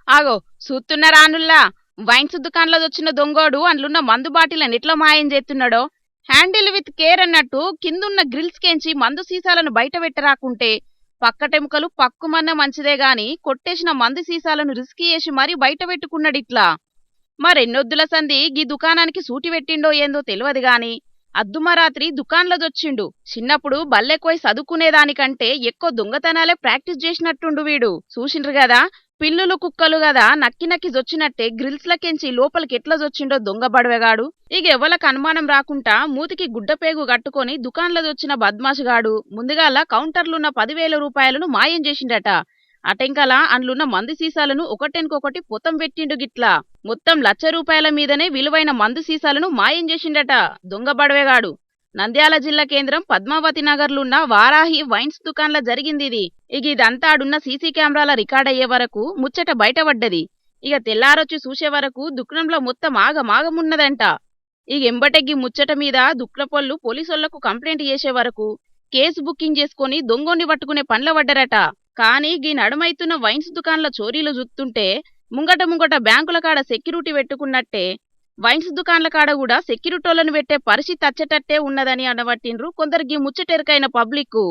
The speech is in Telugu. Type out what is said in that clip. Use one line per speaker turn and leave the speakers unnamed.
ఆగో సూత్తున్నారా అనుల్లా వైన్స్ దుకాణంలోదొచ్చిన దొంగోడు అందులున్న మందు బాటిలను ఎట్లా మాయం చేస్తున్నాడో. హ్యాండిల్ విత్ కేర్ అన్నట్టు కిందున్న గ్రిల్స్ కేంచి మందు సీసాలను బయట పెట్టరాకుంటే పక్కటెముకలు పక్కుమన్న మంచిదే గాని కొట్టేసిన మందు సీసాలను రిస్క్ చేసి మరీ బయట పెట్టుకున్నాడిట్లా. మరెన్నొద్దుల సంధి గీ దుకాణానికి సూటి పెట్టిండో ఏందో తెలియదు గాని అద్దుమరాత్రి దుకాణంలోదొచ్చిండు. చిన్నప్పుడు బల్లెకోయి చదువుకునేదానికంటే ఎక్కువ దొంగతనాలే ప్రాక్టీస్ చేసినట్టుండు వీడు. చూసిండ్రు గదా, పిల్లులు కుక్కలు గదా నక్కి నక్కి జొచ్చినట్టే గ్రిల్స్లకెంచి లోపలికి ఎట్లా జొచ్చిండో దొంగ బడవెగాడు. ఇక ఎవ్వలకు అనుమానం రాకుండా మూతికి గుడ్డపేగు కట్టుకొని దుకాణంలోదొచ్చిన బద్మాషుగాడు ముందుగాల కౌంటర్లున్న 10,000 రూపాయలను మాయం చేసిండట. అటెంకల అందులున్న మందు సీసాలను ఒకటెనుకొకటి పొతం పెట్టిండు గిట్లా. మొత్తం 1,00,000 రూపాయల మీదనే విలువైన మందు సీసాలను మాయం చేసిండట దొంగ బడవెగాడు. నంద్యాల జిల్లా కేంద్రం పద్మావతి నగర్లున్న వారాహి వైన్స్ దుకాణంలో జరిగిందిది. ఇక ఇదంతా ఆడున్న సీసీ కెమెరాల రికార్డ్ అయ్యే వరకు ముచ్చట బయటపడ్డది. ఇక తెల్లారొచ్చి చూసే వరకు దుకాణంలో మొత్తం ఆగమాగమున్నదంట. ఇక ఎంబటెగ్గి ముచ్చట మీద దుక్లపొల్లు పోలీసోళ్లకు కంప్లైంట్ చేసే వరకు కేసు బుకింగ్ చేసుకుని దొంగోని పట్టుకునే పనిలో పడ్డరట. కానీ గీ నడుమైతున్న వైన్స్ దుకాణంలో చోరీలు చూస్తుంటే ముంగట ముంగట బ్యాంకుల కాడ సెక్యూరిటీ పెట్టుకున్నట్టే వైన్స్ దుకాణాల కాడ కూడా సెక్యూరిటీలను పెట్టే పరిస్థితి వచ్చేటట్టే ఉన్నదని అనబట్టిండ్రు కొందరికి ముచ్చటెరకైన పబ్లిక్.